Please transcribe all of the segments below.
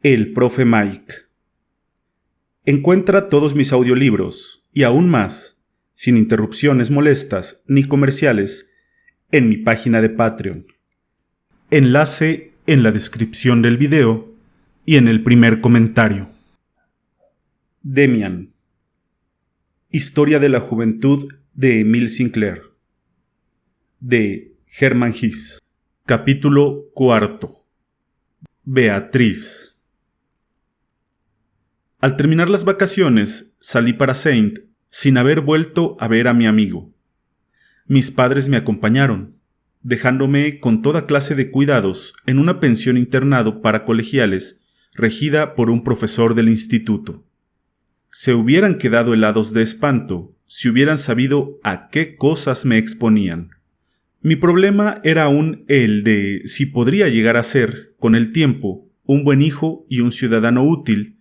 El profe Mike. Encuentra todos mis audiolibros y aún más, sin interrupciones molestas ni comerciales, en mi página de Patreon. Enlace en la descripción del video y en el primer comentario. Demian. Historia de la juventud de Emile Sinclair. De Hermann Hesse. Capítulo 4. Beatriz. Al terminar las vacaciones, salí para Saint sin haber vuelto a ver a mi amigo. Mis padres me acompañaron, dejándome con toda clase de cuidados en una pensión internado para colegiales regida por un profesor del instituto. Se hubieran quedado helados de espanto si hubieran sabido a qué cosas me exponían. Mi problema era aún el de si podría llegar a ser, con el tiempo, un buen hijo y un ciudadano útil,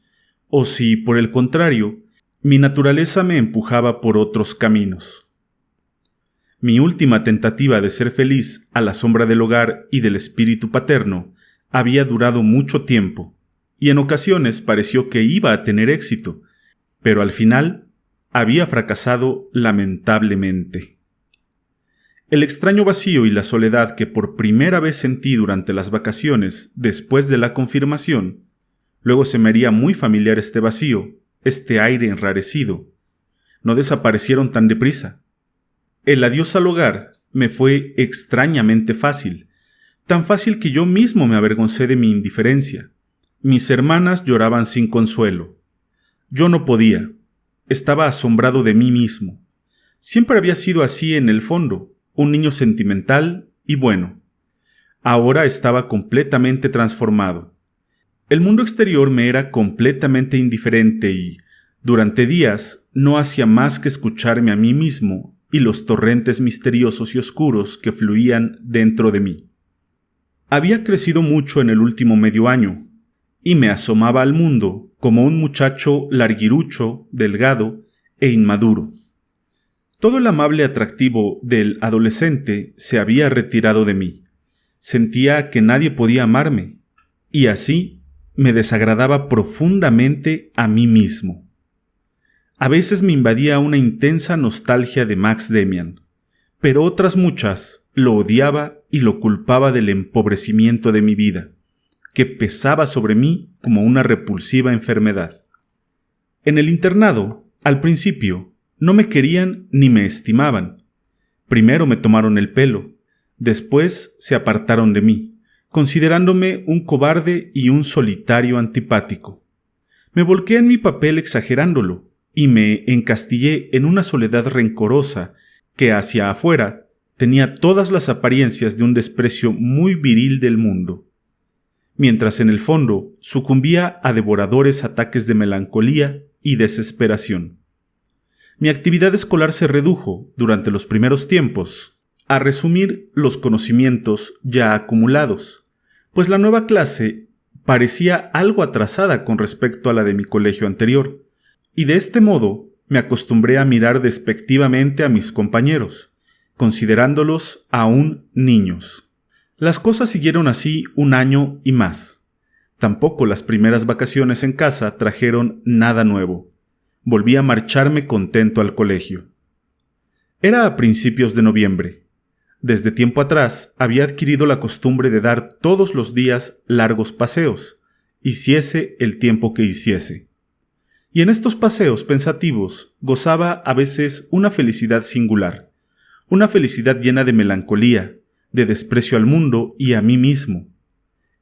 o si, por el contrario, mi naturaleza me empujaba por otros caminos. Mi última tentativa de ser feliz a la sombra del hogar y del espíritu paterno había durado mucho tiempo, y en ocasiones pareció que iba a tener éxito, pero al final había fracasado lamentablemente. El extraño vacío y la soledad que por primera vez sentí durante las vacaciones después de la confirmación. Luego se me haría muy familiar este vacío, este aire enrarecido. No desaparecieron tan deprisa. El adiós al hogar me fue extrañamente fácil, tan fácil que yo mismo me avergoncé de mi indiferencia. Mis hermanas lloraban sin consuelo. Yo no podía. Estaba asombrado de mí mismo. Siempre había sido así en el fondo, un niño sentimental y bueno. Ahora estaba completamente transformado. El mundo exterior me era completamente indiferente y, durante días, no hacía más que escucharme a mí mismo y los torrentes misteriosos y oscuros que fluían dentro de mí. Había crecido mucho en el último medio año, y me asomaba al mundo como un muchacho larguirucho, delgado e inmaduro. Todo el amable atractivo del adolescente se había retirado de mí. Sentía que nadie podía amarme, y así me desagradaba profundamente a mí mismo. A veces me invadía una intensa nostalgia de Max Demian, pero otras muchas lo odiaba y lo culpaba del empobrecimiento de mi vida, que pesaba sobre mí como una repulsiva enfermedad. En el internado, al principio, no me querían ni me estimaban. Primero me tomaron el pelo, después se apartaron de mí, considerándome un cobarde y un solitario antipático. Me volqué en mi papel exagerándolo y me encastillé en una soledad rencorosa que hacia afuera tenía todas las apariencias de un desprecio muy viril del mundo, mientras en el fondo sucumbía a devoradores ataques de melancolía y desesperación. Mi actividad escolar se redujo, durante los primeros tiempos, a resumir los conocimientos ya acumulados, pues la nueva clase parecía algo atrasada con respecto a la de mi colegio anterior, y de este modo me acostumbré a mirar despectivamente a mis compañeros, considerándolos aún niños. Las cosas siguieron así un año y más. Tampoco las primeras vacaciones en casa trajeron nada nuevo. Volví a marcharme contento al colegio. Era a principios de noviembre. Desde tiempo atrás había adquirido la costumbre de dar todos los días largos paseos, hiciese el tiempo que hiciese. Y en estos paseos pensativos gozaba a veces una felicidad singular, una felicidad llena de melancolía, de desprecio al mundo y a mí mismo.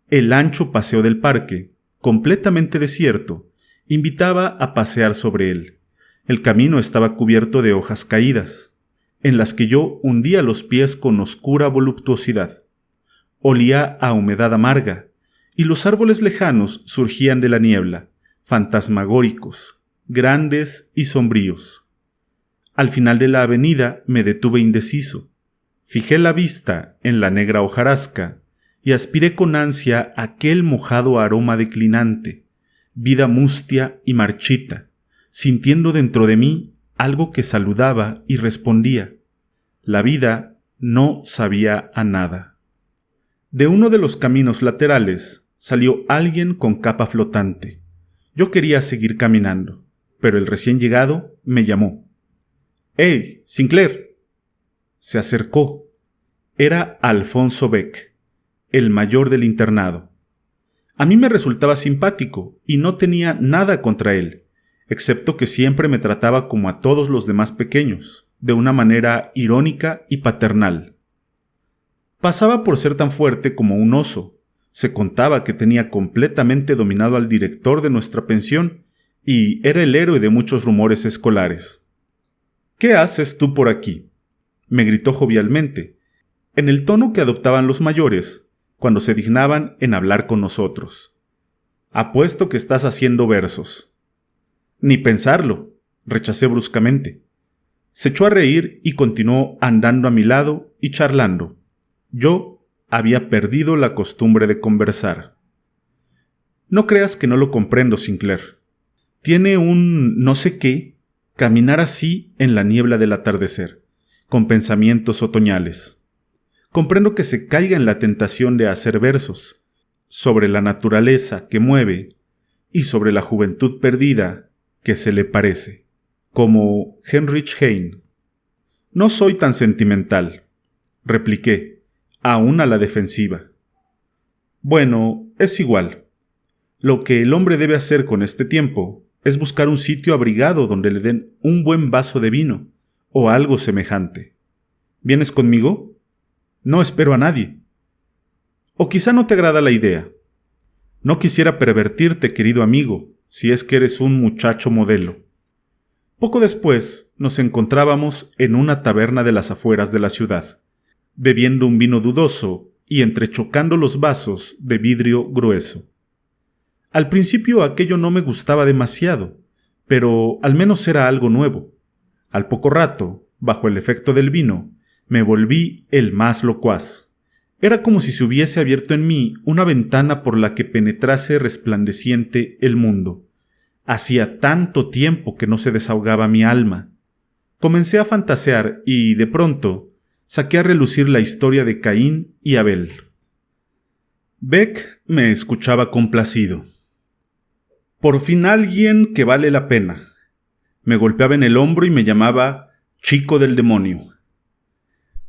El ancho paseo del parque, completamente desierto, invitaba a pasear sobre él. El camino estaba cubierto de hojas caídas, en las que yo hundía los pies con oscura voluptuosidad. Olía a humedad amarga, y los árboles lejanos surgían de la niebla, fantasmagóricos, grandes y sombríos. Al final de la avenida me detuve indeciso. Fijé la vista en la negra hojarasca y aspiré con ansia aquel mojado aroma declinante, vida mustia y marchita, sintiendo dentro de mí algo que saludaba y respondía. La vida no sabía a nada. De uno de los caminos laterales salió alguien con capa flotante. Yo quería seguir caminando, pero el recién llegado me llamó. «¡Hey, Sinclair!». Se acercó. Era Alfonso Beck, el mayor del internado. A mí me resultaba simpático y no tenía nada contra él, excepto que siempre me trataba como a todos los demás pequeños, de una manera irónica y paternal. Pasaba por ser tan fuerte como un oso. Se contaba que tenía completamente dominado al director de nuestra pensión y era el héroe de muchos rumores escolares. «¿Qué haces tú por aquí?», me gritó jovialmente, en el tono que adoptaban los mayores cuando se dignaban en hablar con nosotros. «Apuesto que estás haciendo versos». «Ni pensarlo», rechacé bruscamente. Se echó a reír y continuó andando a mi lado y charlando. Yo había perdido la costumbre de conversar. «No creas que no lo comprendo, Sinclair. Tiene un no sé qué caminar así en la niebla del atardecer, con pensamientos otoñales. Comprendo que se caiga en la tentación de hacer versos sobre la naturaleza que mueve y sobre la juventud perdida que se le parece, como Heinrich Heine». «No soy tan sentimental», repliqué, aún a la defensiva. «Bueno, es igual. Lo que el hombre debe hacer con este tiempo es buscar un sitio abrigado donde le den un buen vaso de vino o algo semejante. ¿Vienes conmigo? No espero a nadie. O quizá no te agrada la idea. No quisiera pervertirte, querido amigo, si es que eres un muchacho modelo». Poco después nos encontrábamos en una taberna de las afueras de la ciudad, bebiendo un vino dudoso y entrechocando los vasos de vidrio grueso. Al principio aquello no me gustaba demasiado, pero al menos era algo nuevo. Al poco rato, bajo el efecto del vino, me volví el más locuaz. Era como si se hubiese abierto en mí una ventana por la que penetrase resplandeciente el mundo. Hacía tanto tiempo que no se desahogaba mi alma. Comencé a fantasear y, de pronto, saqué a relucir la historia de Caín y Abel. Beck me escuchaba complacido. «Por fin alguien que vale la pena». Me golpeaba en el hombro y me llamaba «chico del demonio».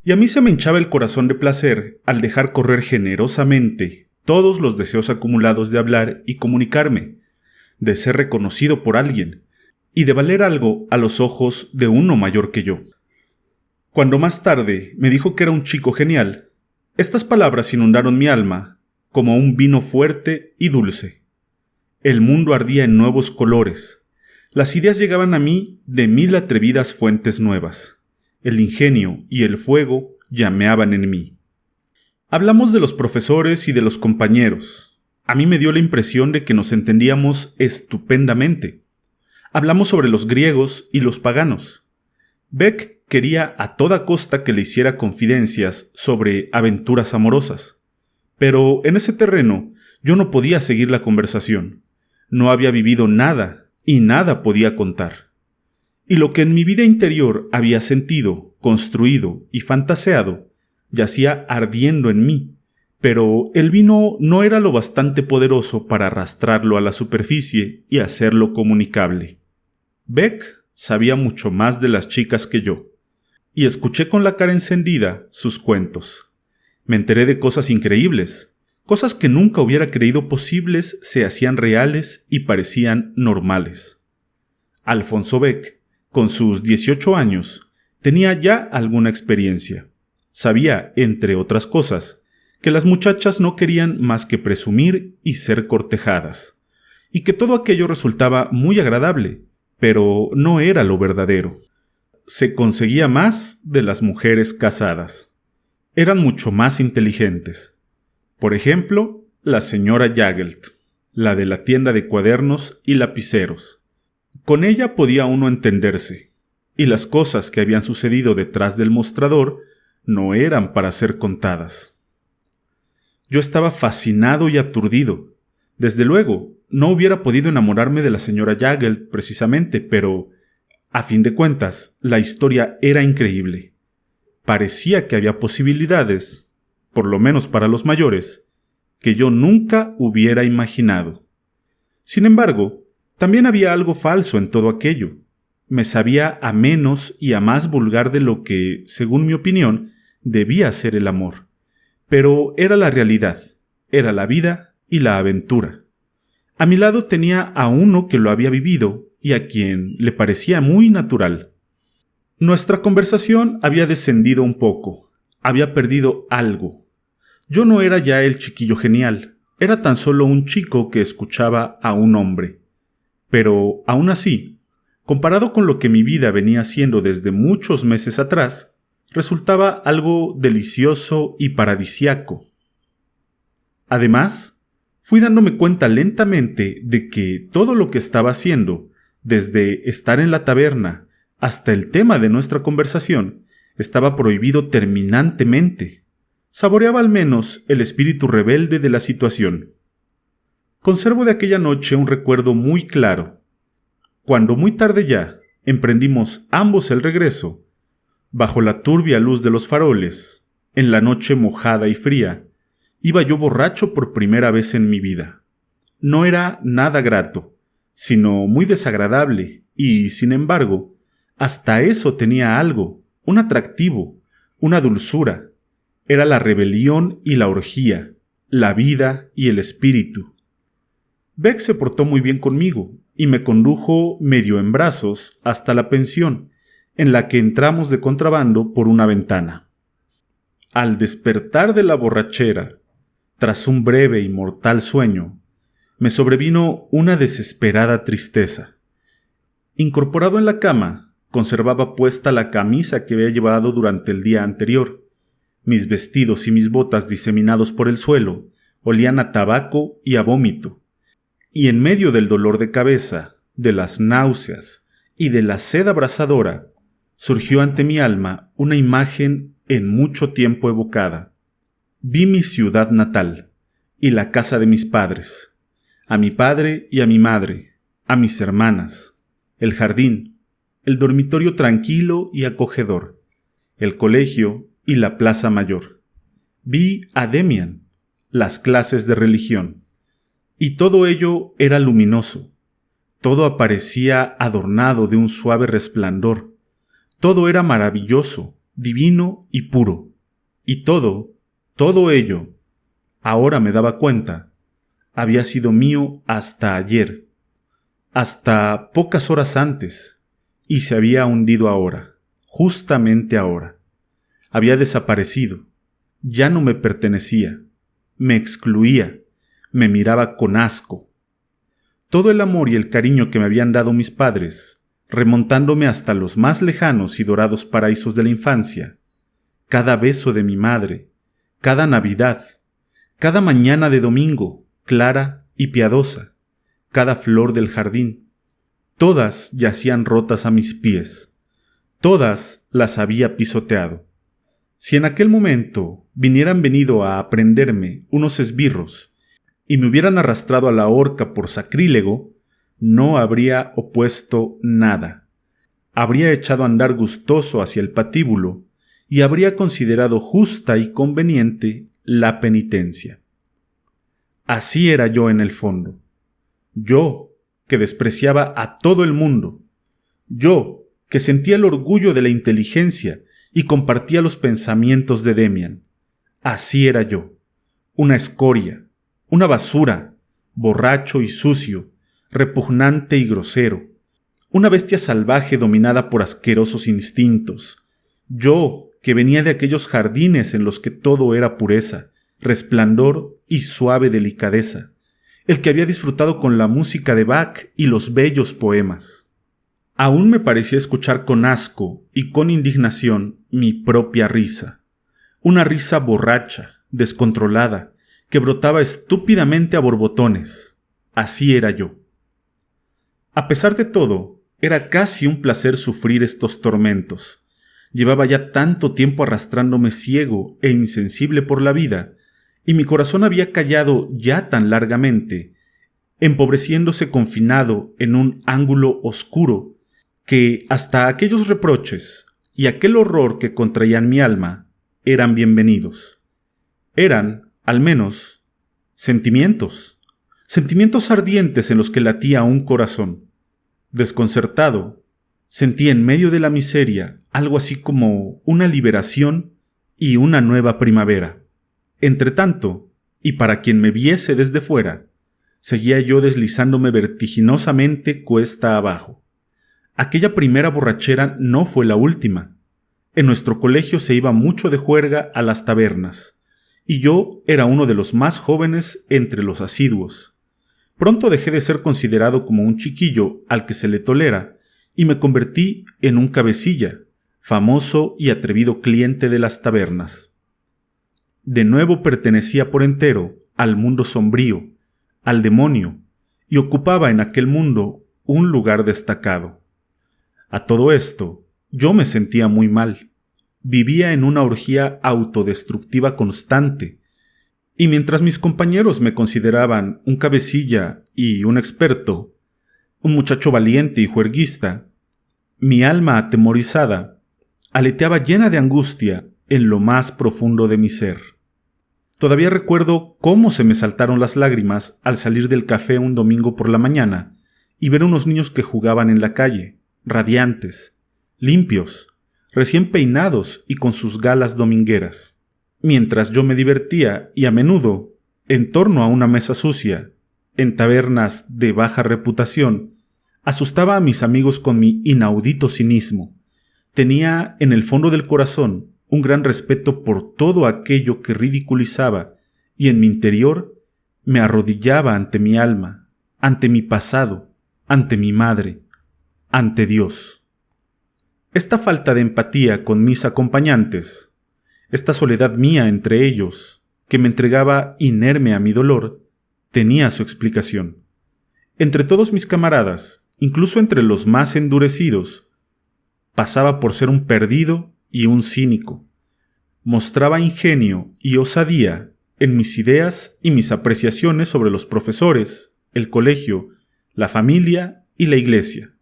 Y a mí se me hinchaba el corazón de placer al dejar correr generosamente todos los deseos acumulados de hablar y comunicarme, de ser reconocido por alguien y de valer algo a los ojos de uno mayor que yo. Cuando más tarde me dijo que era un chico genial, estas palabras inundaron mi alma como un vino fuerte y dulce. El mundo ardía en nuevos colores. Las ideas llegaban a mí de 1000 atrevidas fuentes nuevas. El ingenio y el fuego llameaban en mí. Hablamos de los profesores y de los compañeros. A mí me dio la impresión de que nos entendíamos estupendamente. Hablamos sobre los griegos y los paganos. Beck quería a toda costa que le hiciera confidencias sobre aventuras amorosas. Pero en ese terreno yo no podía seguir la conversación. No había vivido nada y nada podía contar. Y lo que en mi vida interior había sentido, construido y fantaseado, yacía ardiendo en mí, pero el vino no era lo bastante poderoso para arrastrarlo a la superficie y hacerlo comunicable. Beck sabía mucho más de las chicas que yo, y escuché con la cara encendida sus cuentos. Me enteré de cosas increíbles. Cosas que nunca hubiera creído posibles se hacían reales y parecían normales. Alfonso Beck, con sus 18 años, tenía ya alguna experiencia. Sabía, entre otras cosas, que las muchachas no querían más que presumir y ser cortejadas, y que todo aquello resultaba muy agradable, pero no era lo verdadero. Se conseguía más de las mujeres casadas. Eran mucho más inteligentes. Por ejemplo, la señora Jagelt, la de la tienda de cuadernos y lapiceros. Con ella podía uno entenderse, y las cosas que habían sucedido detrás del mostrador no eran para ser contadas. Yo estaba fascinado y aturdido. Desde luego, no hubiera podido enamorarme de la señora Jagelt precisamente, pero, a fin de cuentas, la historia era increíble. Parecía que había posibilidades, por lo menos para los mayores, que yo nunca hubiera imaginado. Sin embargo, también había algo falso en todo aquello. Me sabía a menos y a más vulgar de lo que, según mi opinión, debía ser el amor. Pero era la realidad, era la vida y la aventura. A mi lado tenía a uno que lo había vivido y a quien le parecía muy natural. Nuestra conversación había descendido un poco, había perdido algo. Yo no era ya el chiquillo genial, era tan solo un chico que escuchaba a un hombre. Pero, aún así, comparado con lo que mi vida venía haciendo desde muchos meses atrás, resultaba algo delicioso y paradisiaco. Además, fui dándome cuenta lentamente de que todo lo que estaba haciendo, desde estar en la taberna hasta el tema de nuestra conversación, estaba prohibido terminantemente. Saboreaba al menos el espíritu rebelde de la situación. Conservo de aquella noche un recuerdo muy claro. Cuando muy tarde ya emprendimos ambos el regreso, bajo la turbia luz de los faroles, en la noche mojada y fría, iba yo borracho por primera vez en mi vida. No era nada grato, sino muy desagradable, y, sin embargo, hasta eso tenía algo, un atractivo, una dulzura. Era la rebelión y la orgía, la vida y el espíritu. Beck se portó muy bien conmigo, y me condujo medio en brazos hasta la pensión, en la que entramos de contrabando por una ventana. Al despertar de la borrachera, tras un breve y mortal sueño, me sobrevino una desesperada tristeza. Incorporado en la cama, conservaba puesta la camisa que había llevado durante el día anterior. Mis vestidos y mis botas diseminados por el suelo olían a tabaco y a vómito. Y en medio del dolor de cabeza, de las náuseas y de la sed abrasadora, surgió ante mi alma una imagen en mucho tiempo evocada. Vi mi ciudad natal y la casa de mis padres, a mi padre y a mi madre, a mis hermanas, el jardín, el dormitorio tranquilo y acogedor, el colegio y la plaza mayor. Vi a Demian, las clases de religión, y todo ello era luminoso. Todo aparecía adornado de un suave resplandor. Todo era maravilloso, divino y puro. Y todo ello, ahora me daba cuenta, había sido mío hasta ayer, hasta pocas horas antes, y se había hundido ahora, justamente ahora. Había desaparecido, ya no me pertenecía, me excluía, me miraba con asco. Todo el amor y el cariño que me habían dado mis padres, remontándome hasta los más lejanos y dorados paraísos de la infancia, cada beso de mi madre, cada Navidad, cada mañana de domingo, clara y piadosa, cada flor del jardín, todas yacían rotas a mis pies, todas las había pisoteado. Si en aquel momento hubieran venido a prenderme unos esbirros y me hubieran arrastrado a la horca por sacrílego, no habría opuesto nada. Habría echado a andar gustoso hacia el patíbulo y habría considerado justa y conveniente la penitencia. Así era yo en el fondo. Yo, que despreciaba a todo el mundo. Yo, que sentía el orgullo de la inteligencia y compartía los pensamientos de Demian. Así era yo, una escoria, una basura, borracho y sucio, repugnante y grosero, una bestia salvaje dominada por asquerosos instintos. Yo, que venía de aquellos jardines en los que todo era pureza, resplandor y suave delicadeza, el que había disfrutado con la música de Bach y los bellos poemas. Aún me parecía escuchar con asco y con indignación mi propia risa, una risa borracha, descontrolada, que brotaba estúpidamente a borbotones. Así era yo. A pesar de todo, era casi un placer sufrir estos tormentos. Llevaba ya tanto tiempo arrastrándome ciego e insensible por la vida, y mi corazón había callado ya tan largamente, empobreciéndose confinado en un ángulo oscuro, que hasta aquellos reproches y aquel horror que contraían mi alma eran bienvenidos. Eran, al menos, Sentimientos. Sentimientos ardientes en los que latía un corazón. Desconcertado, sentí en medio de la miseria algo así como una liberación y una nueva primavera. Entretanto, y para quien me viese desde fuera, seguía yo deslizándome vertiginosamente cuesta abajo. Aquella primera borrachera no fue la última. En nuestro colegio se iba mucho de juerga a las tabernas, y yo era uno de los más jóvenes entre los asiduos. Pronto dejé de ser considerado como un chiquillo al que se le tolera, y me convertí en un cabecilla, famoso y atrevido cliente de las tabernas. De nuevo pertenecía por entero al mundo sombrío, al demonio, y ocupaba en aquel mundo un lugar destacado. A todo esto, yo me sentía muy mal. Vivía en una orgía autodestructiva constante, y mientras mis compañeros me consideraban un cabecilla y un experto, un muchacho valiente y juerguista, mi alma atemorizada aleteaba llena de angustia en lo más profundo de mi ser. Todavía recuerdo cómo se me saltaron las lágrimas al salir del café un domingo por la mañana y ver unos niños que jugaban en la calle, radiantes, limpios, recién peinados y con sus galas domingueras, mientras yo me divertía y a menudo, en torno a una mesa sucia, en tabernas de baja reputación, asustaba a mis amigos con mi inaudito cinismo. Tenía en el fondo del corazón un gran respeto por todo aquello que ridiculizaba y en mi interior me arrodillaba ante mi alma, ante mi pasado, ante mi madre, ante Dios. Esta falta de empatía con mis acompañantes, esta soledad mía entre ellos, que me entregaba inerme a mi dolor, tenía su explicación. Entre todos mis camaradas, incluso entre los más endurecidos, pasaba por ser un perdido y un cínico. Mostraba ingenio y osadía en mis ideas y mis apreciaciones sobre los profesores, el colegio, la familia y la iglesia.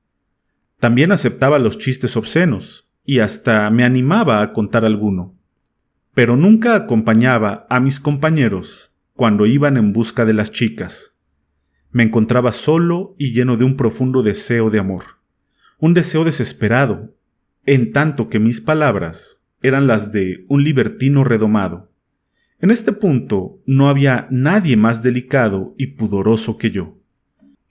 También aceptaba los chistes obscenos y hasta me animaba a contar alguno. Pero nunca acompañaba a mis compañeros cuando iban en busca de las chicas. Me encontraba solo y lleno de un profundo deseo de amor, un deseo desesperado, en tanto que mis palabras eran las de un libertino redomado. En este punto no había nadie más delicado y pudoroso que yo.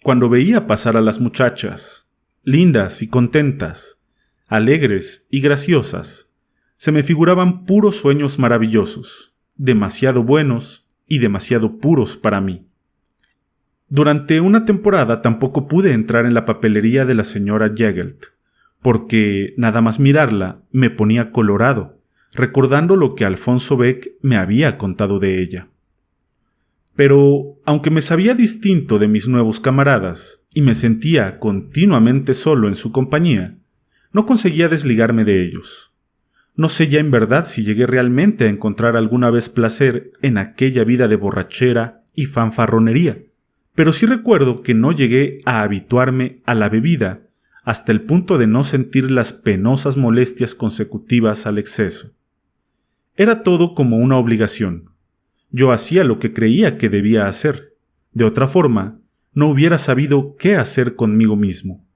Cuando veía pasar a las muchachas, lindas y contentas, alegres y graciosas, se me figuraban puros sueños maravillosos, demasiado buenos y demasiado puros para mí. Durante una temporada tampoco pude entrar en la papelería de la señora Jegelt, porque nada más mirarla me ponía colorado, recordando lo que Alfonso Beck me había contado de ella. Pero, aunque me sabía distinto de mis nuevos camaradas y me sentía continuamente solo en su compañía, no conseguía desligarme de ellos. No sé ya en verdad si llegué realmente a encontrar alguna vez placer en aquella vida de borrachera y fanfarronería, pero sí recuerdo que no llegué a habituarme a la bebida hasta el punto de no sentir las penosas molestias consecutivas al exceso. Era todo como una obligación. Yo hacía lo que creía que debía hacer. De otra forma, no hubiera sabido qué hacer conmigo mismo.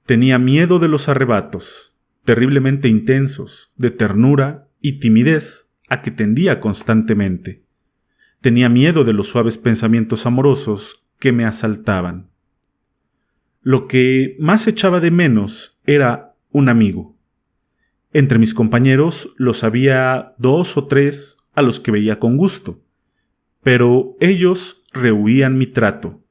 Tenía miedo de los arrebatos, terriblemente intensos, de ternura y timidez a que tendía constantemente. Tenía miedo de los suaves pensamientos amorosos que me asaltaban. Lo que más echaba de menos era un amigo. Entre mis compañeros los había 2 o 3 a los que veía con gusto, pero ellos rehuían mi trato,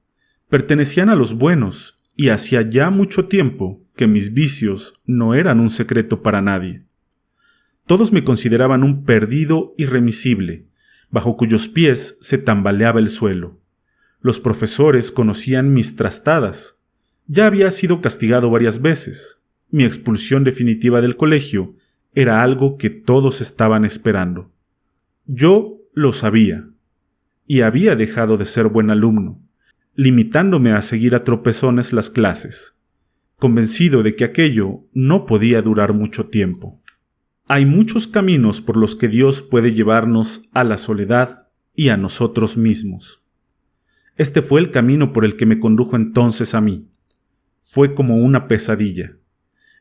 pertenecían a los buenos y hacía ya mucho tiempo que mis vicios no eran un secreto para nadie. Todos me consideraban un perdido irremisible, bajo cuyos pies se tambaleaba el suelo. Los profesores conocían mis trastadas. Ya había sido castigado varias veces. Mi expulsión definitiva del colegio era algo que todos estaban esperando. Yo lo sabía, y había dejado de ser buen alumno, limitándome a seguir a tropezones las clases, convencido de que aquello no podía durar mucho tiempo. Hay muchos caminos por los que Dios puede llevarnos a la soledad y a nosotros mismos. Este fue el camino por el que me condujo entonces a mí. Fue como una pesadilla.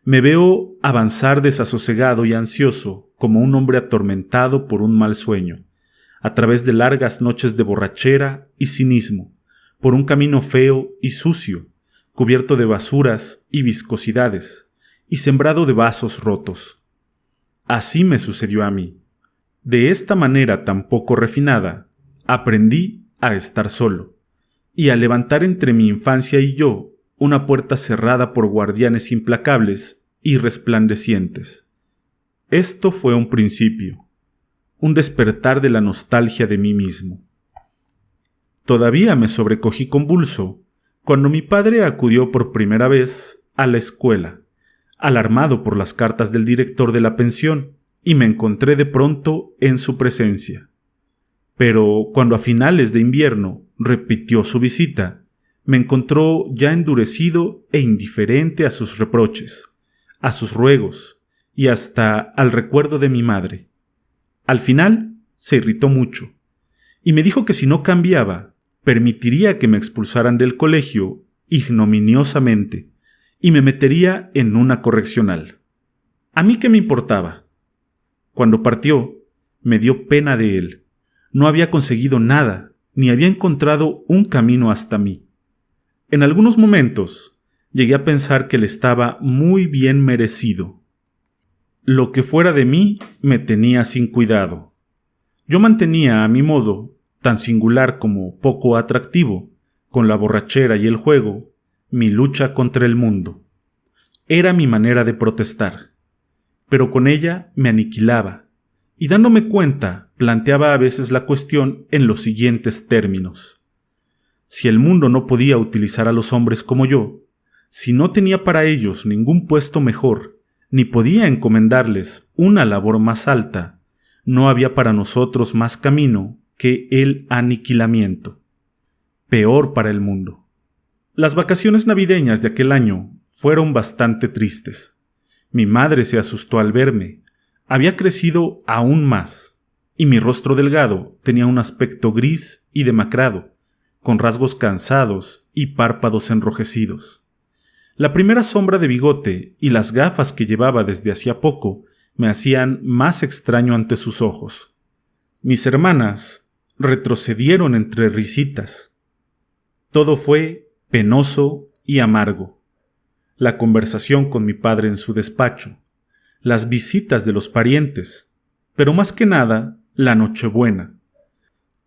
Me veo avanzar desasosegado y ansioso como un hombre atormentado por un mal sueño, a través de largas noches de borrachera y cinismo, por un camino feo y sucio, cubierto de basuras y viscosidades, y sembrado de vasos rotos. Así me sucedió a mí. De esta manera tan poco refinada, aprendí a estar solo, y a levantar entre mi infancia y yo una puerta cerrada por guardianes implacables y resplandecientes. Esto fue un principio, un despertar de la nostalgia de mí mismo. Todavía me sobrecogí convulso cuando mi padre acudió por primera vez a la escuela, alarmado por las cartas del director de la pensión, y me encontré de pronto en su presencia. Pero cuando a finales de invierno repitió su visita, me encontró ya endurecido e indiferente a sus reproches, a sus ruegos y hasta al recuerdo de mi madre. Al final se irritó mucho y me dijo que si no cambiaba, permitiría que me expulsaran del colegio ignominiosamente y me metería en una correccional. ¿A mí qué me importaba? Cuando partió, me dio pena de él. No había conseguido nada, ni había encontrado un camino hasta mí. En algunos momentos, llegué a pensar que le estaba muy bien merecido. Lo que fuera de mí me tenía sin cuidado. Yo mantenía a mi modo, tan singular como poco atractivo, con la borrachera y el juego, mi lucha contra el mundo. Era mi manera de protestar, pero con ella me aniquilaba, y dándome cuenta, planteaba a veces la cuestión en los siguientes términos. Si el mundo no podía utilizar a los hombres como yo, si no tenía para ellos ningún puesto mejor, ni podía encomendarles una labor más alta, no había para nosotros más camino que el aniquilamiento. Peor para el mundo. Las vacaciones navideñas de aquel año fueron bastante tristes. Mi madre se asustó al verme. Había crecido aún más, y mi rostro delgado tenía un aspecto gris y demacrado, con rasgos cansados y párpados enrojecidos. La primera sombra de bigote y las gafas que llevaba desde hacía poco me hacían más extraño ante sus ojos. Mis hermanas retrocedieron entre risitas. Todo fue penoso y amargo. La conversación con mi padre en su despacho, las visitas de los parientes, pero más que nada, la Nochebuena.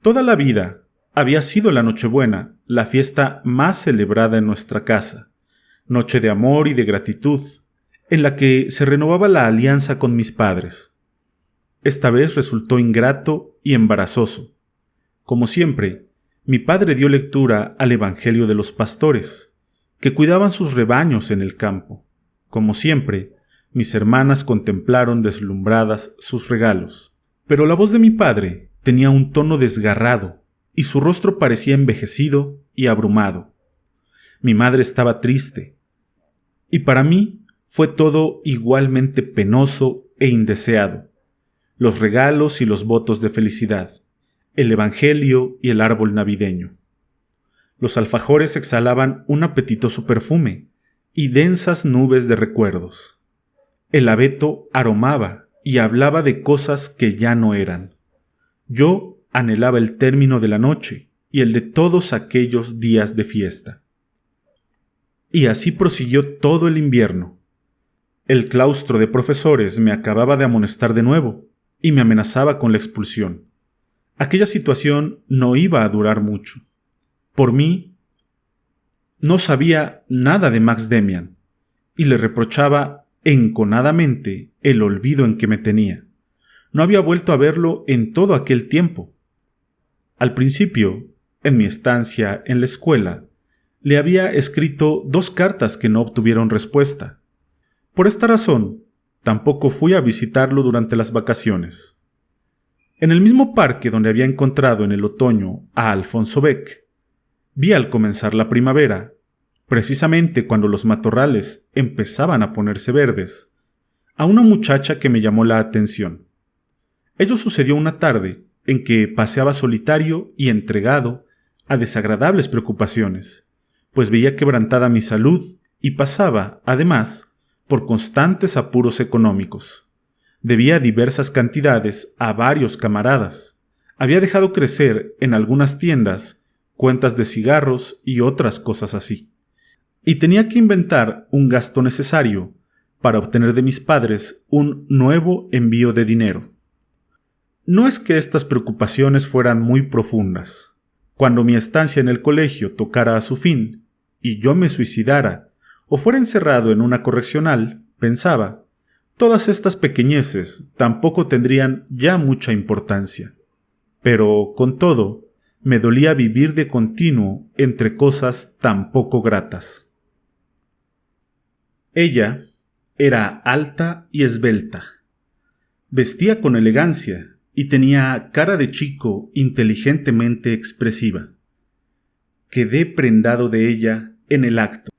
Toda la vida había sido la Nochebuena la fiesta más celebrada en nuestra casa, noche de amor y de gratitud, en la que se renovaba la alianza con mis padres. Esta vez resultó ingrato y embarazoso. Como siempre, mi padre dio lectura al Evangelio de los pastores, que cuidaban sus rebaños en el campo. Como siempre, mis hermanas contemplaron deslumbradas sus regalos. Pero la voz de mi padre tenía un tono desgarrado, y su rostro parecía envejecido y abrumado. Mi madre estaba triste, y para mí fue todo igualmente penoso e indeseado. Los regalos y los votos de felicidad, el Evangelio y el árbol navideño. Los alfajores exhalaban un apetitoso perfume y densas nubes de recuerdos. El abeto aromaba y hablaba de cosas que ya no eran. Yo anhelaba el término de la noche y el de todos aquellos días de fiesta. Y así prosiguió todo el invierno. El claustro de profesores me acababa de amonestar de nuevo y me amenazaba con la expulsión. Aquella situación no iba a durar mucho. Por mí, no sabía nada de Max Demian y le reprochaba enconadamente el olvido en que me tenía. No había vuelto a verlo en todo aquel tiempo. Al principio, en mi estancia en la escuela, le había escrito 2 cartas que no obtuvieron respuesta. Por esta razón, tampoco fui a visitarlo durante las vacaciones. En el mismo parque donde había encontrado en el otoño a Alfonso Beck, vi al comenzar la primavera, precisamente cuando los matorrales empezaban a ponerse verdes, a una muchacha que me llamó la atención. Ello sucedió una tarde en que paseaba solitario y entregado a desagradables preocupaciones, pues veía quebrantada mi salud y pasaba, además, por constantes apuros económicos. Debía diversas cantidades a varios camaradas. Había dejado crecer en algunas tiendas cuentas de cigarros y otras cosas así. Y tenía que inventar un gasto necesario para obtener de mis padres un nuevo envío de dinero. No es que estas preocupaciones fueran muy profundas. Cuando mi estancia en el colegio tocara a su fin, y yo me suicidara, o fuera encerrado en una correccional, pensaba, todas estas pequeñeces tampoco tendrían ya mucha importancia. Pero, con todo, me dolía vivir de continuo entre cosas tan poco gratas. Ella era alta y esbelta. Vestía con elegancia y tenía cara de chico inteligentemente expresiva. Quedé prendado de ella en el acto.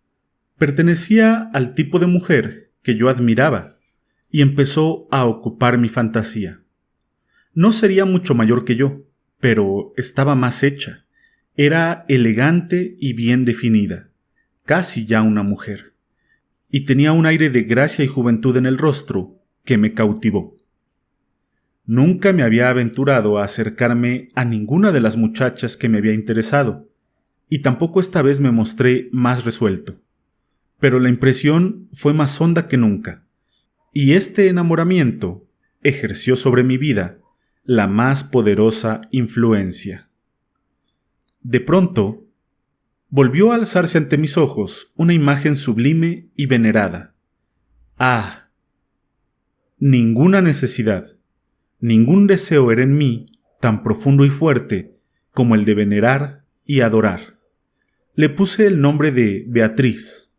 Pertenecía al tipo de mujer que yo admiraba y empezó a ocupar mi fantasía. No sería mucho mayor que yo, pero estaba más hecha. Era elegante y bien definida, casi ya una mujer, y tenía un aire de gracia y juventud en el rostro que me cautivó. Nunca me había aventurado a acercarme a ninguna de las muchachas que me había interesado, y tampoco esta vez me mostré más resuelto. Pero la impresión fue más honda que nunca, y este enamoramiento ejerció sobre mi vida la más poderosa influencia. De pronto, volvió a alzarse ante mis ojos una imagen sublime y venerada. ¡Ah! Ninguna necesidad, ningún deseo era en mí tan profundo y fuerte como el de venerar y adorar. Le puse el nombre de Beatriz,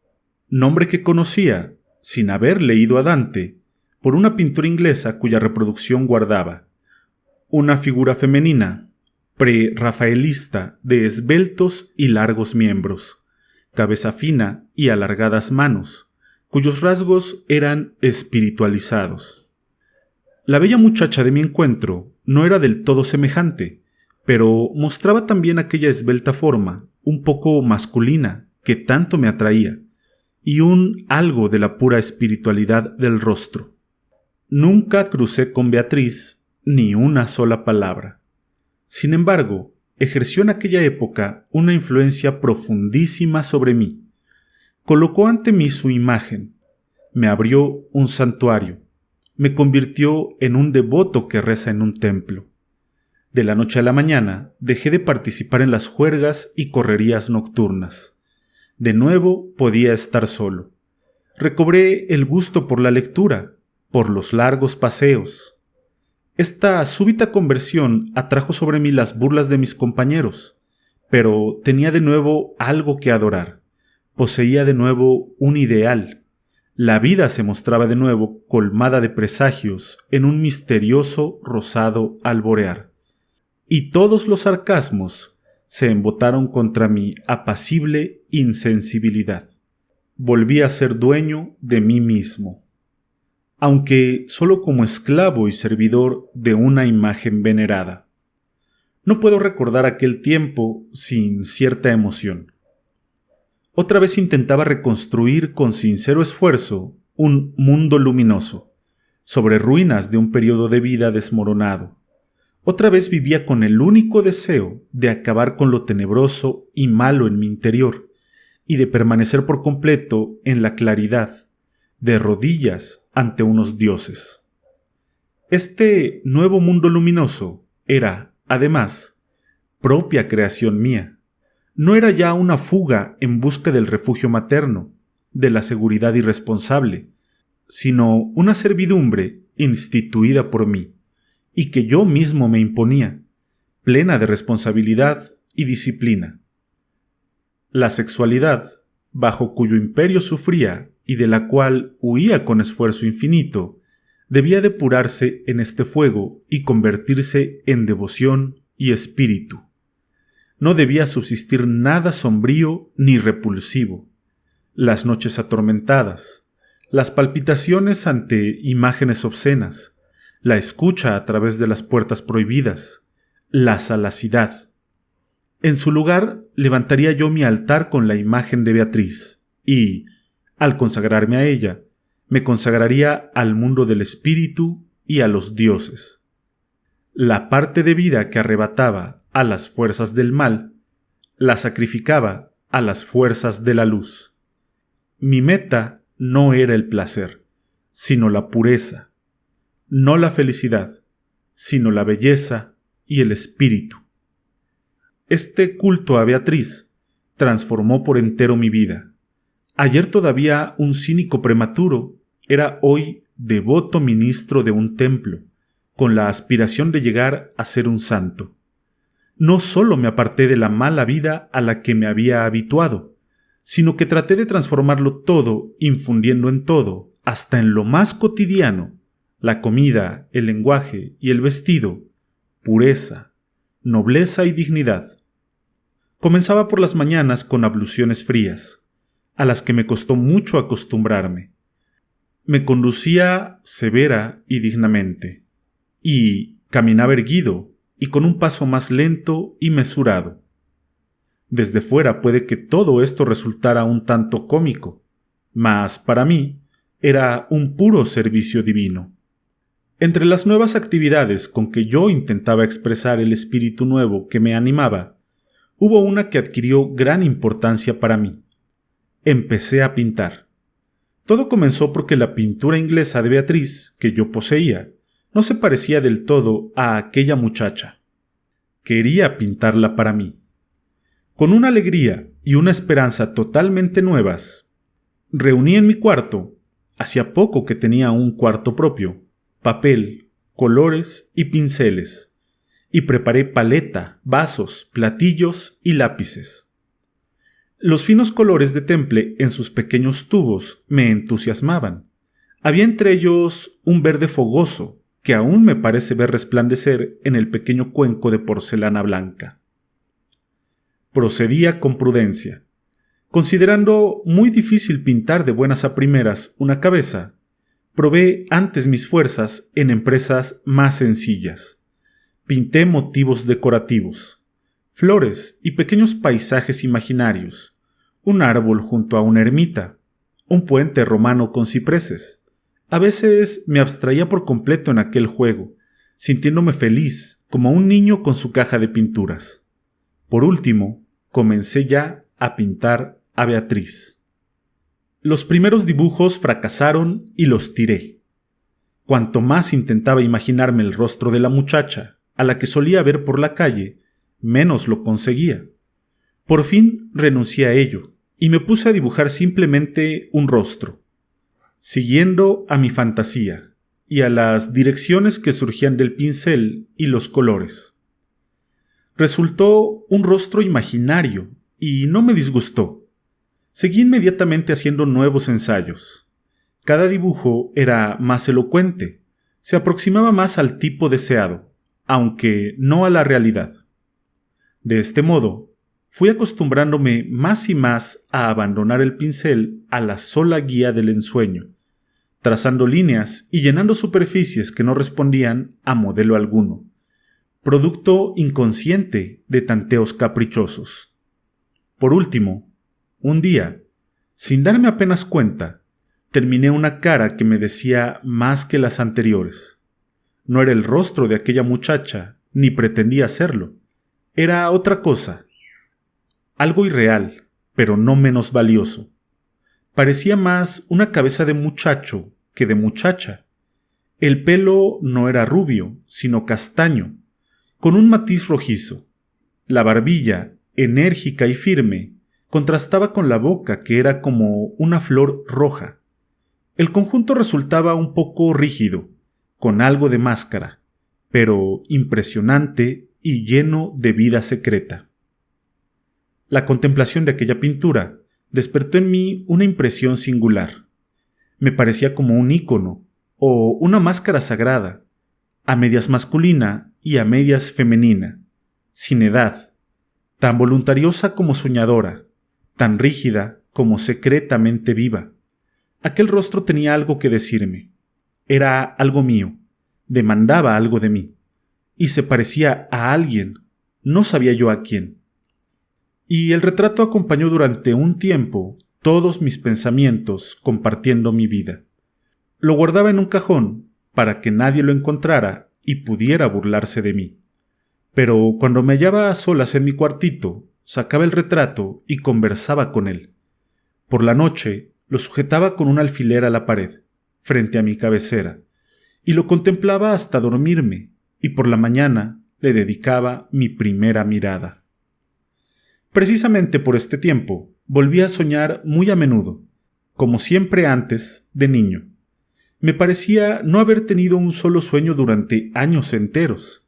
nombre que conocía, sin haber leído a Dante, por una pintura inglesa cuya reproducción guardaba. Una figura femenina, pre-rafaelista, de esbeltos y largos miembros, cabeza fina y alargadas manos, cuyos rasgos eran espiritualizados. La bella muchacha de mi encuentro no era del todo semejante, pero mostraba también aquella esbelta forma, un poco masculina, que tanto me atraía, y un algo de la pura espiritualidad del rostro. Nunca crucé con Beatriz ni una sola palabra. Sin embargo, ejerció en aquella época una influencia profundísima sobre mí. Colocó ante mí su imagen, me abrió un santuario, me convirtió en un devoto que reza en un templo. De la noche a la mañana dejé de participar en las juergas y correrías nocturnas. De nuevo podía estar solo. Recobré el gusto por la lectura, por los largos paseos. Esta súbita conversión atrajo sobre mí las burlas de mis compañeros, pero tenía de nuevo algo que adorar. Poseía de nuevo un ideal. La vida se mostraba de nuevo colmada de presagios en un misterioso rosado alborear. Y todos los sarcasmos se embotaron contra mi apacible insensibilidad. Volví a ser dueño de mí mismo, aunque solo como esclavo y servidor de una imagen venerada. No puedo recordar aquel tiempo sin cierta emoción. Otra vez intentaba reconstruir con sincero esfuerzo un mundo luminoso, sobre ruinas de un periodo de vida desmoronado. Otra vez vivía con el único deseo de acabar con lo tenebroso y malo en mi interior, y de permanecer por completo en la claridad, de rodillas ante unos dioses. Este nuevo mundo luminoso era, además, propia creación mía. No era ya una fuga en busca del refugio materno, de la seguridad irresponsable, sino una servidumbre instituida por mí, y que yo mismo me imponía, plena de responsabilidad y disciplina. La sexualidad, bajo cuyo imperio sufría y de la cual huía con esfuerzo infinito, debía depurarse en este fuego y convertirse en devoción y espíritu. No debía subsistir nada sombrío ni repulsivo. Las noches atormentadas, las palpitaciones ante imágenes obscenas, la escucha a través de las puertas prohibidas, la salacidad. En su lugar, levantaría yo mi altar con la imagen de Beatriz y, al consagrarme a ella, me consagraría al mundo del espíritu y a los dioses. La parte de vida que arrebataba a las fuerzas del mal, la sacrificaba a las fuerzas de la luz. Mi meta no era el placer, sino la pureza, no la felicidad, sino la belleza y el espíritu. Este culto a Beatriz transformó por entero mi vida. Ayer todavía un cínico prematuro, era hoy devoto ministro de un templo, con la aspiración de llegar a ser un santo. No solo me aparté de la mala vida a la que me había habituado, sino que traté de transformarlo todo, infundiendo en todo, hasta en lo más cotidiano, la comida, el lenguaje y el vestido, pureza, nobleza y dignidad. Comenzaba por las mañanas con abluciones frías, a las que me costó mucho acostumbrarme. Me conducía severa y dignamente, y caminaba erguido y con un paso más lento y mesurado. Desde fuera puede que todo esto resultara un tanto cómico, mas para mí era un puro servicio divino. Entre las nuevas actividades con que yo intentaba expresar el espíritu nuevo que me animaba, hubo una que adquirió gran importancia para mí. Empecé a pintar. Todo comenzó porque la pintura inglesa de Beatriz, que yo poseía, no se parecía del todo a aquella muchacha. Quería pintarla para mí. Con una alegría y una esperanza totalmente nuevas, reuní en mi cuarto, hacía poco que tenía un cuarto propio, papel, colores y pinceles, y preparé paleta, vasos, platillos y lápices. Los finos colores de temple en sus pequeños tubos me entusiasmaban. Había entre ellos un verde fogoso que aún me parece ver resplandecer en el pequeño cuenco de porcelana blanca. Procedía con prudencia. Considerando muy difícil pintar de buenas a primeras una cabeza, probé antes mis fuerzas en empresas más sencillas. Pinté motivos decorativos, flores y pequeños paisajes imaginarios, un árbol junto a una ermita, un puente romano con cipreses. A veces me abstraía por completo en aquel juego, sintiéndome feliz como un niño con su caja de pinturas. Por último, comencé ya a pintar a Beatriz. Los primeros dibujos fracasaron y los tiré. Cuanto más intentaba imaginarme el rostro de la muchacha, a la que solía ver por la calle, menos lo conseguía. Por fin renuncié a ello y me puse a dibujar simplemente un rostro, siguiendo a mi fantasía y a las direcciones que surgían del pincel y los colores. Resultó un rostro imaginario y no me disgustó. Seguí inmediatamente haciendo nuevos ensayos. Cada dibujo era más elocuente, se aproximaba más al tipo deseado, aunque no a la realidad. De este modo, fui acostumbrándome más y más a abandonar el pincel a la sola guía del ensueño, trazando líneas y llenando superficies que no respondían a modelo alguno, producto inconsciente de tanteos caprichosos. Por último, un día, sin darme apenas cuenta, terminé una cara que me decía más que las anteriores. No era el rostro de aquella muchacha, ni pretendía serlo. Era otra cosa, algo irreal, pero no menos valioso. Parecía más una cabeza de muchacho que de muchacha. El pelo no era rubio, sino castaño, con un matiz rojizo. La barbilla, enérgica y firme, contrastaba con la boca, que era como una flor roja. El conjunto resultaba un poco rígido, con algo de máscara, pero impresionante y lleno de vida secreta. La contemplación de aquella pintura despertó en mí una impresión singular. Me parecía como un ícono o una máscara sagrada, a medias masculina y a medias femenina, sin edad, tan voluntariosa como soñadora, tan rígida como secretamente viva. Aquel rostro tenía algo que decirme. Era algo mío, demandaba algo de mí, y se parecía a alguien, no sabía yo a quién. Y el retrato acompañó durante un tiempo todos mis pensamientos compartiendo mi vida. Lo guardaba en un cajón para que nadie lo encontrara y pudiera burlarse de mí. Pero cuando me hallaba a solas en mi cuartito, sacaba el retrato y conversaba con él. Por la noche lo sujetaba con un alfiler a la pared, frente a mi cabecera, y lo contemplaba hasta dormirme, y por la mañana le dedicaba mi primera mirada. Precisamente por este tiempo volví a soñar muy a menudo, como siempre antes, de niño. Me parecía no haber tenido un solo sueño durante años enteros.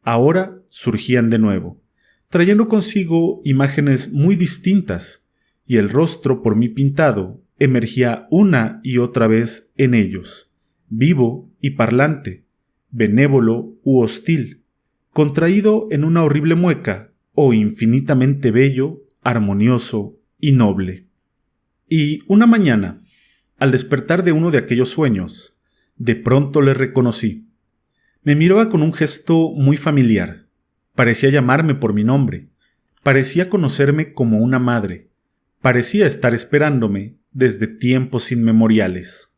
Ahora surgían de nuevo, trayendo consigo imágenes muy distintas, y el rostro por mí pintado emergía una y otra vez en ellos, vivo y parlante, benévolo u hostil, contraído en una horrible mueca o infinitamente bello, armonioso y noble. Y una mañana, al despertar de uno de aquellos sueños, de pronto le reconocí. Me miraba con un gesto muy familiar. Parecía llamarme por mi nombre. Parecía conocerme como una madre. Parecía estar esperándome desde tiempos inmemoriales.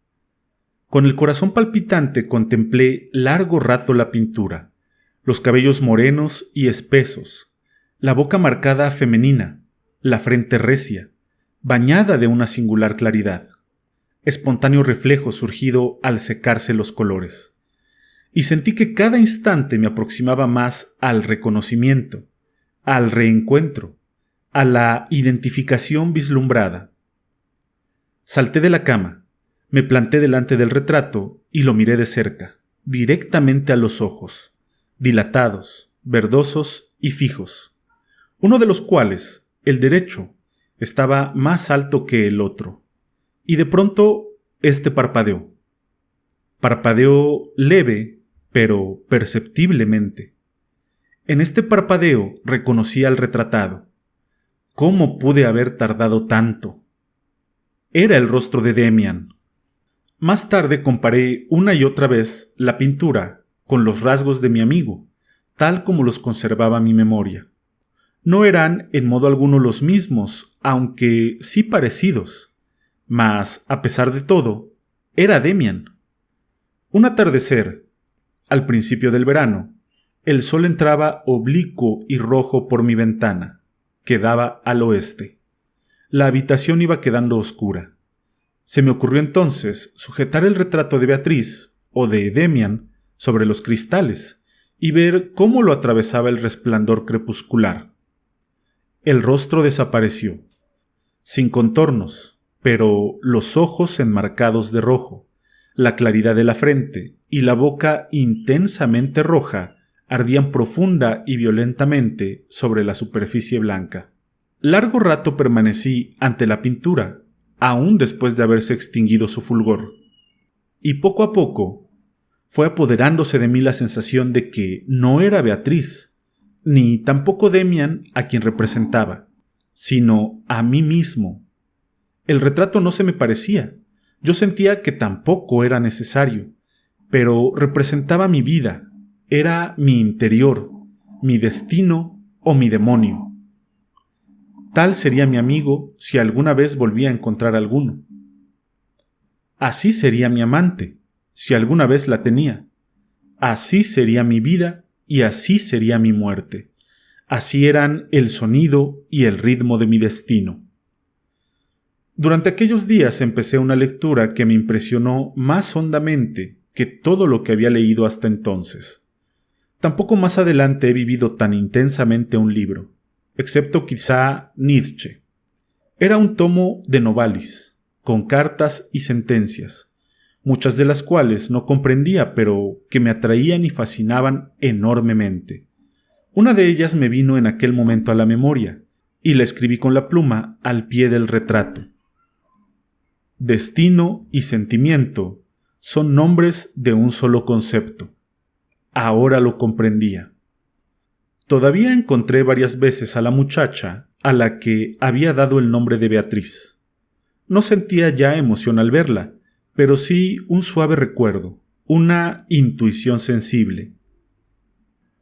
Con el corazón palpitante contemplé largo rato la pintura, los cabellos morenos y espesos, la boca marcada femenina, la frente recia, bañada de una singular claridad, espontáneo reflejo surgido al secarse los colores. Y sentí que cada instante me aproximaba más al reconocimiento, al reencuentro, a la identificación vislumbrada. Salté de la cama, me planté delante del retrato y lo miré de cerca, directamente a los ojos, dilatados, verdosos y fijos, uno de los cuales, el derecho, estaba más alto que el otro, y de pronto éste parpadeó. Parpadeó leve, pero perceptiblemente. En este parpadeo reconocí al retratado. ¿Cómo pude haber tardado tanto? Era el rostro de Demian. Más tarde comparé una y otra vez la pintura con los rasgos de mi amigo, tal como los conservaba mi memoria. No eran en modo alguno los mismos, aunque sí parecidos. Mas, a pesar de todo, era Demian. Un atardecer, al principio del verano, el sol entraba oblicuo y rojo por mi ventana, que daba al oeste. La habitación iba quedando oscura. Se me ocurrió entonces sujetar el retrato de Beatriz, o de Demian, sobre los cristales, y ver cómo lo atravesaba el resplandor crepuscular. El rostro desapareció, sin contornos, pero los ojos enmarcados de rojo, la claridad de la frente y la boca intensamente roja ardían profunda y violentamente sobre la superficie blanca. Largo rato permanecí ante la pintura, aún después de haberse extinguido su fulgor, y poco a poco fue apoderándose de mí la sensación de que no era Beatriz, ni tampoco Demian a quien representaba, sino a mí mismo. El retrato no se me parecía. Yo sentía que tampoco era necesario, pero representaba mi vida, era mi interior, mi destino o mi demonio. Tal sería mi amigo si alguna vez volvía a encontrar alguno. Así sería mi amante, si alguna vez la tenía. Así sería mi vida y así sería mi muerte. Así eran el sonido y el ritmo de mi destino. Durante aquellos días empecé una lectura que me impresionó más hondamente que todo lo que había leído hasta entonces. Tampoco más adelante he vivido tan intensamente un libro, excepto quizá Nietzsche. Era un tomo de Novalis, con cartas y sentencias, muchas de las cuales no comprendía, pero que me atraían y fascinaban enormemente. Una de ellas me vino en aquel momento a la memoria, y la escribí con la pluma al pie del retrato. Destino y sentimiento son nombres de un solo concepto. Ahora lo comprendía. Todavía encontré varias veces a la muchacha a la que había dado el nombre de Beatriz. No sentía ya emoción al verla, pero sí un suave recuerdo, una intuición sensible.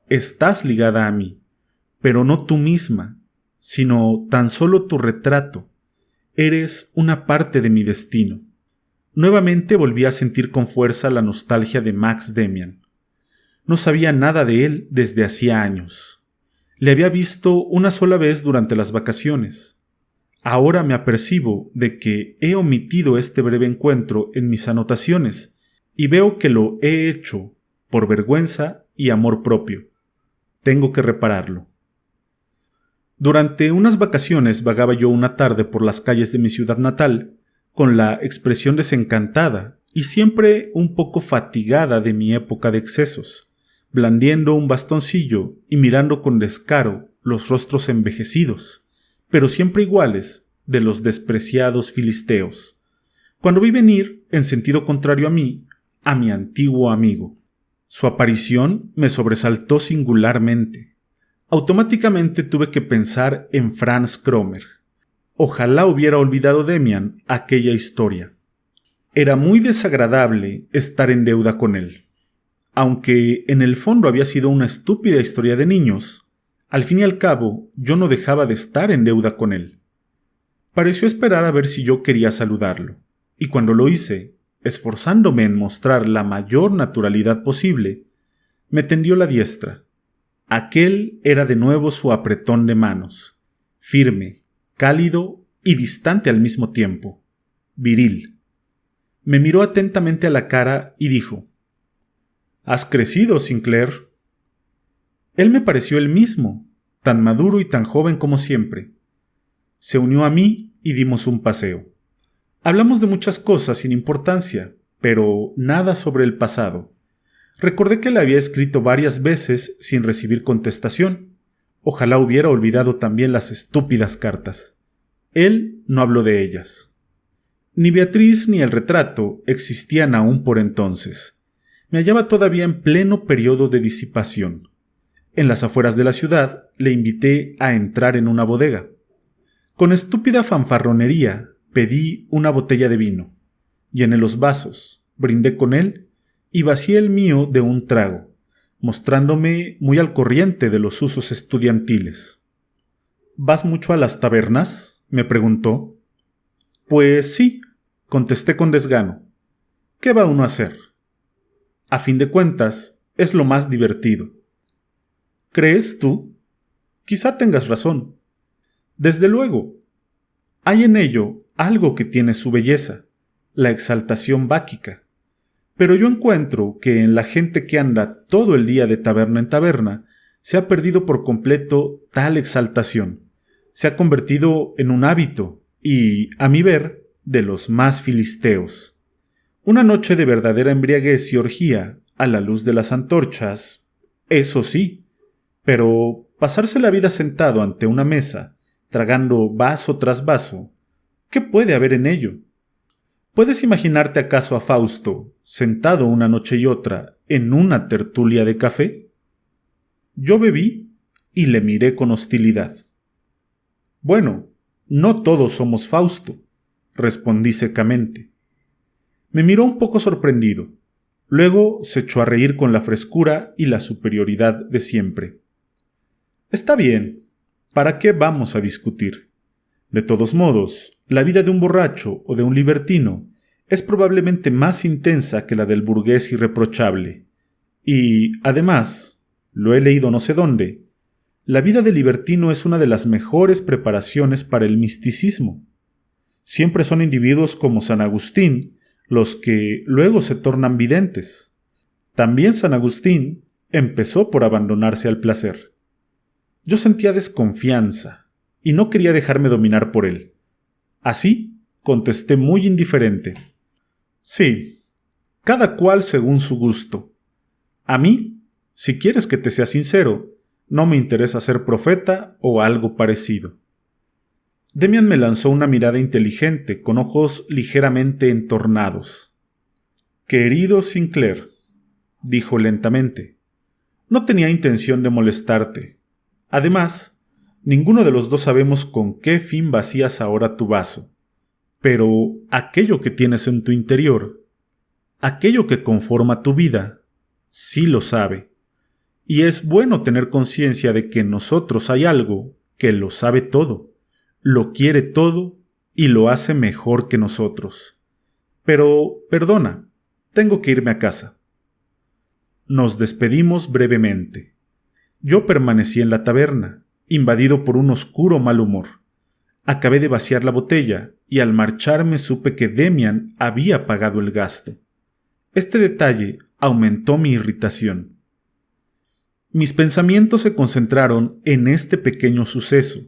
estás ligada a mí, pero no tú misma, sino tan solo tu retrato. Eres una parte de mi destino. Nuevamente volví a sentir con fuerza la nostalgia de Max Demian. No sabía nada de él desde hacía años. Le había visto una sola vez durante las vacaciones. Ahora me apercibo de que he omitido este breve encuentro en mis anotaciones y veo que lo he hecho por vergüenza y amor propio. Tengo que repararlo. Durante unas vacaciones vagaba yo una tarde por las calles de mi ciudad natal, con la expresión desencantada y siempre un poco fatigada de mi época de excesos, blandiendo un bastoncillo y mirando con descaro los rostros envejecidos, pero siempre iguales, de los despreciados filisteos, cuando vi venir, en sentido contrario a mi antiguo amigo. Su aparición me sobresaltó singularmente. Automáticamente tuve que pensar en Franz Kromer. Ojalá hubiera olvidado Demian aquella historia. Era muy desagradable estar en deuda con él. Aunque en el fondo había sido una estúpida historia de niños, al fin y al cabo yo no dejaba de estar en deuda con él. Pareció esperar a ver si yo quería saludarlo, y cuando lo hice, esforzándome en mostrar la mayor naturalidad posible, me tendió la diestra. Aquel era de nuevo su apretón de manos, firme, cálido y distante al mismo tiempo, viril. Me miró atentamente a la cara y dijo: «¿Has crecido, Sinclair?» Él me pareció el mismo, tan maduro y tan joven como siempre. Se unió a mí y dimos un paseo. Hablamos de muchas cosas sin importancia, pero nada sobre el pasado. Recordé que le había escrito varias veces sin recibir contestación. Ojalá hubiera olvidado también las estúpidas cartas. Él no habló de ellas. Ni Beatriz ni el retrato existían aún por entonces. Me hallaba todavía en pleno periodo de disipación. En las afueras de la ciudad le invité a entrar en una bodega. Con estúpida fanfarronería pedí una botella de vino. Llené los vasos, brindé con él y vacié el mío de un trago, mostrándome muy al corriente de los usos estudiantiles. «¿Vas mucho a las tabernas?», me preguntó. «Pues sí», contesté con desgano. «¿Qué va uno a hacer? A fin de cuentas, es lo más divertido». «¿Crees tú? Quizá tengas razón. Desde luego. Hay en ello algo que tiene su belleza, la exaltación báquica. Pero yo encuentro que en la gente que anda todo el día de taberna en taberna se ha perdido por completo tal exaltación. Se ha convertido en un hábito y, a mi ver, de los más filisteos. Una noche de verdadera embriaguez y orgía a la luz de las antorchas, eso sí, pero pasarse la vida sentado ante una mesa, tragando vaso tras vaso, ¿qué puede haber en ello? ¿Puedes imaginarte acaso a Fausto sentado una noche y otra en una tertulia de café? Yo bebí y le miré con hostilidad. «Bueno, no todos somos Fausto», respondí secamente. Me miró un poco sorprendido. Luego se echó a reír con la frescura y la superioridad de siempre. «Está bien. ¿Para qué vamos a discutir? De todos modos, la vida de un borracho o de un libertino es probablemente más intensa que la del burgués irreprochable. Y, además, lo he leído no sé dónde, la vida del libertino es una de las mejores preparaciones para el misticismo. Siempre son individuos como San Agustín los que luego se tornan videntes. También San Agustín empezó por abandonarse al placer». Yo sentía desconfianza y no quería dejarme dominar por él. Así contesté muy indiferente: «Sí, cada cual según su gusto. A mí, si quieres que te sea sincero, no me interesa ser profeta o algo parecido». Demian me lanzó una mirada inteligente con ojos ligeramente entornados. «Querido Sinclair», dijo lentamente, «no tenía intención de molestarte. Además, ninguno de los dos sabemos con qué fin vacías ahora tu vaso. Pero aquello que tienes en tu interior, aquello que conforma tu vida, sí lo sabe. Y es bueno tener conciencia de que en nosotros hay algo que lo sabe todo, lo quiere todo y lo hace mejor que nosotros. Pero, perdona, tengo que irme a casa. Nos despedimos brevemente. Yo permanecí en la taberna, invadido por un oscuro mal humor. Acabé de vaciar la botella y al marcharme supe que Demian había pagado el gasto. Este detalle aumentó mi irritación. Mis pensamientos se concentraron en este pequeño suceso,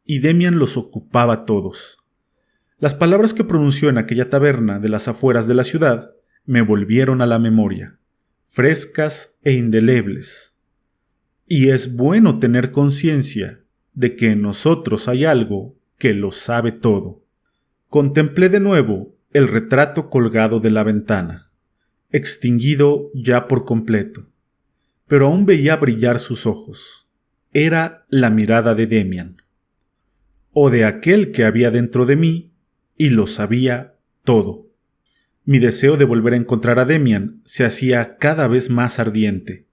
y Demian los ocupaba todos. Las palabras que pronunció en aquella taberna de las afueras de la ciudad me volvieron a la memoria, frescas e indelebles. Y es bueno tener conciencia de que en nosotros hay algo que lo sabe todo. Contemplé de nuevo el retrato colgado de la ventana, extinguido ya por completo, pero aún veía brillar sus ojos. Era la mirada de Demian, o de aquel que había dentro de mí, y lo sabía todo. Mi deseo de volver a encontrar a Demian se hacía cada vez más ardiente.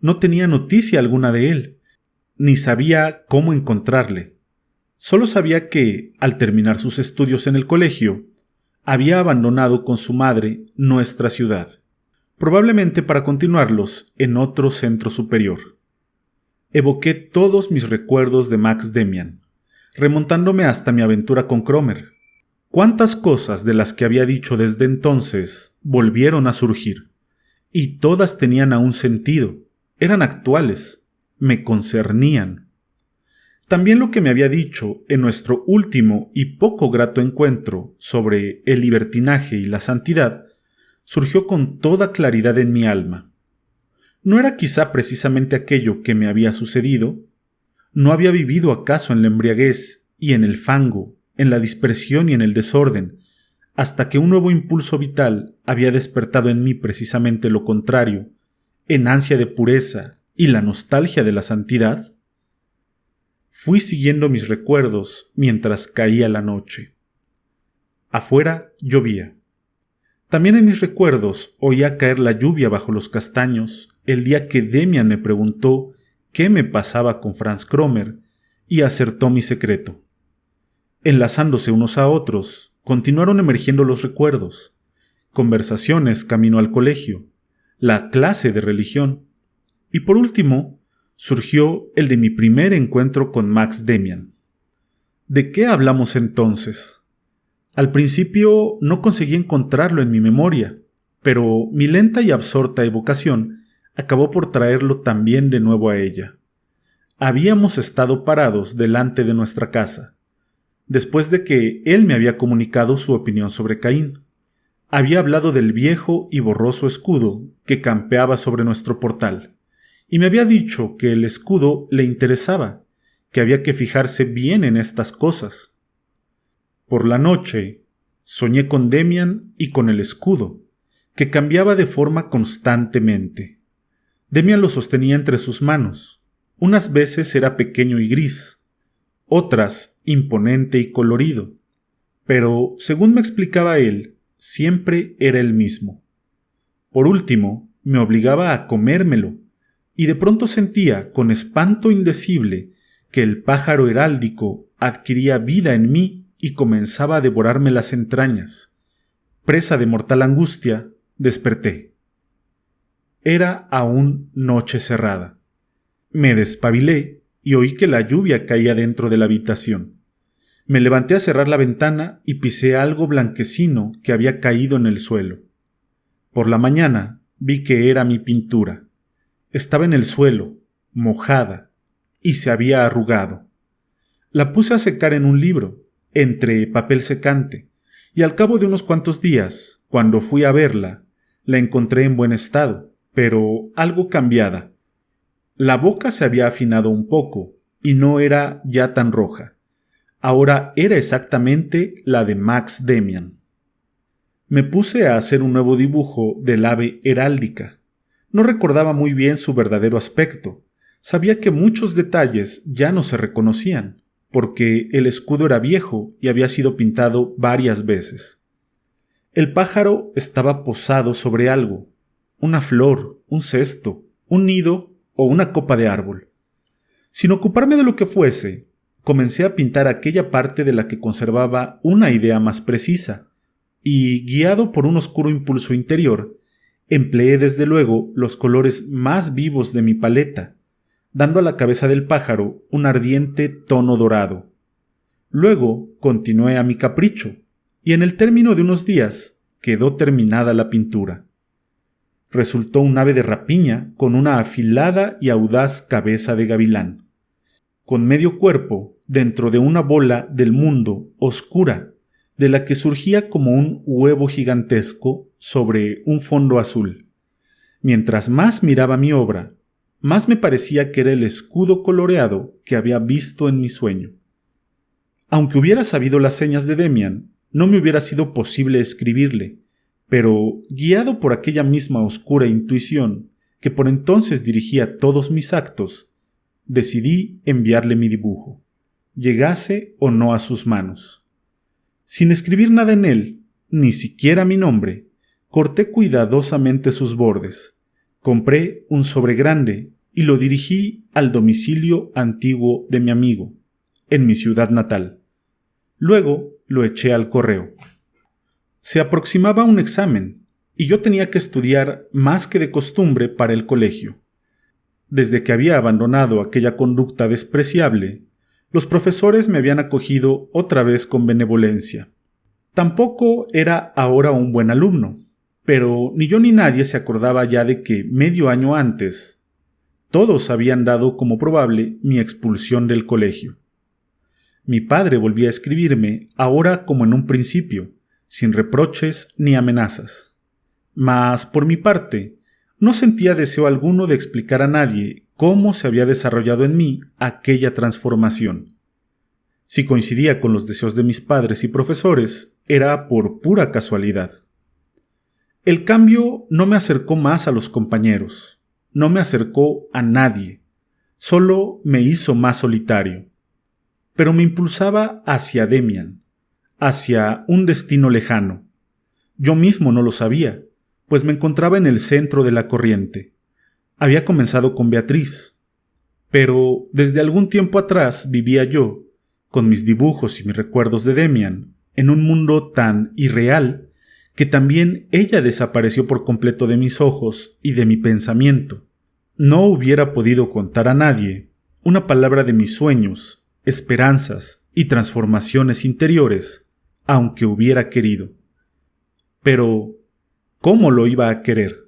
No tenía noticia alguna de él, ni sabía cómo encontrarle. Solo sabía que, al terminar sus estudios en el colegio, había abandonado con su madre nuestra ciudad, probablemente para continuarlos en otro centro superior. Evoqué todos mis recuerdos de Max Demian, remontándome hasta mi aventura con Cromer. Cuántas cosas de las que había dicho desde entonces volvieron a surgir, y todas tenían aún sentido, eran actuales, me concernían. También lo que me había dicho en nuestro último y poco grato encuentro sobre el libertinaje y la santidad surgió con toda claridad en mi alma. ¿No era quizá precisamente aquello que me había sucedido? ¿No había vivido acaso en la embriaguez y en el fango, en la dispersión y en el desorden, hasta que un nuevo impulso vital había despertado en mí precisamente lo contrario, en ansia de pureza y la nostalgia de la santidad? Fui siguiendo mis recuerdos mientras caía la noche. Afuera llovía. También en mis recuerdos oía caer la lluvia bajo los castaños el día que Demian me preguntó qué me pasaba con Franz Cromer y acertó mi secreto. Enlazándose unos a otros, continuaron emergiendo los recuerdos, conversaciones camino al colegio, la clase de religión, y por último, surgió el de mi primer encuentro con Max Demian. ¿De qué hablamos entonces? Al principio no conseguí encontrarlo en mi memoria, pero mi lenta y absorta evocación acabó por traerlo también de nuevo a ella. Habíamos estado parados delante de nuestra casa, después de que él me había comunicado su opinión sobre Caín. Había hablado del viejo y borroso escudo que campeaba sobre nuestro portal, y me había dicho que el escudo le interesaba, que había que fijarse bien en estas cosas. Por la noche, soñé con Demian y con el escudo, que cambiaba de forma constantemente. Demian lo sostenía entre sus manos. Unas veces era pequeño y gris, otras imponente y colorido, pero, según me explicaba él, siempre era el mismo. Por último, me obligaba a comérmelo, y de pronto sentía, con espanto indecible, que el pájaro heráldico adquiría vida en mí y comenzaba a devorarme las entrañas. Presa de mortal angustia, desperté. Era aún noche cerrada. Me despabilé y oí que la lluvia caía dentro de la habitación. Me levanté a cerrar la ventana y pisé algo blanquecino que había caído en el suelo. Por la mañana vi que era mi pintura. Estaba en el suelo, mojada, y se había arrugado. La puse a secar en un libro, entre papel secante, y al cabo de unos cuantos días, cuando fui a verla, la encontré en buen estado, pero algo cambiada. La boca se había afinado un poco, y no era ya tan roja. Ahora era exactamente la de Max Demian. Me puse a hacer un nuevo dibujo del ave heráldica. No recordaba muy bien su verdadero aspecto. Sabía que muchos detalles ya no se reconocían, porque el escudo era viejo y había sido pintado varias veces. El pájaro estaba posado sobre algo, una flor, un cesto, un nido o una copa de árbol. Sin ocuparme de lo que fuese, comencé a pintar aquella parte de la que conservaba una idea más precisa, y, guiado por un oscuro impulso interior, empleé desde luego los colores más vivos de mi paleta, dando a la cabeza del pájaro un ardiente tono dorado. Luego continué a mi capricho, y en el término de unos días quedó terminada la pintura. Resultó un ave de rapiña con una afilada y audaz cabeza de gavilán, con medio cuerpo dentro de una bola del mundo oscura, de la que surgía como un huevo gigantesco sobre un fondo azul. Mientras más miraba mi obra, más me parecía que era el escudo coloreado que había visto en mi sueño. Aunque hubiera sabido las señas de Demian, no me hubiera sido posible escribirle, pero, guiado por aquella misma oscura intuición que por entonces dirigía todos mis actos, decidí enviarle mi dibujo, llegase o no a sus manos. Sin escribir nada en él, ni siquiera mi nombre, corté cuidadosamente sus bordes, compré un sobre grande y lo dirigí al domicilio antiguo de mi amigo, en mi ciudad natal. Luego lo eché al correo. Se aproximaba un examen, y yo tenía que estudiar más que de costumbre para el colegio. Desde que había abandonado aquella conducta despreciable, los profesores me habían acogido otra vez con benevolencia. Tampoco era ahora un buen alumno, pero ni yo ni nadie se acordaba ya de que medio año antes todos habían dado como probable mi expulsión del colegio. Mi padre volvía a escribirme, ahora como en un principio, sin reproches ni amenazas. Mas, por mi parte, no sentía deseo alguno de explicar a nadie cómo se había desarrollado en mí aquella transformación. Si coincidía con los deseos de mis padres y profesores, era por pura casualidad. El cambio no me acercó más a los compañeros, no me acercó a nadie, solo me hizo más solitario. Pero me impulsaba hacia Demian, hacia un destino lejano. Yo mismo no lo sabía, pues me encontraba en el centro de la corriente. Había comenzado con Beatriz, pero desde algún tiempo atrás vivía yo, con mis dibujos y mis recuerdos de Demian, en un mundo tan irreal que también ella desapareció por completo de mis ojos y de mi pensamiento. No hubiera podido contar a nadie una palabra de mis sueños, esperanzas y transformaciones interiores, aunque hubiera querido. Pero, ¿cómo lo iba a querer?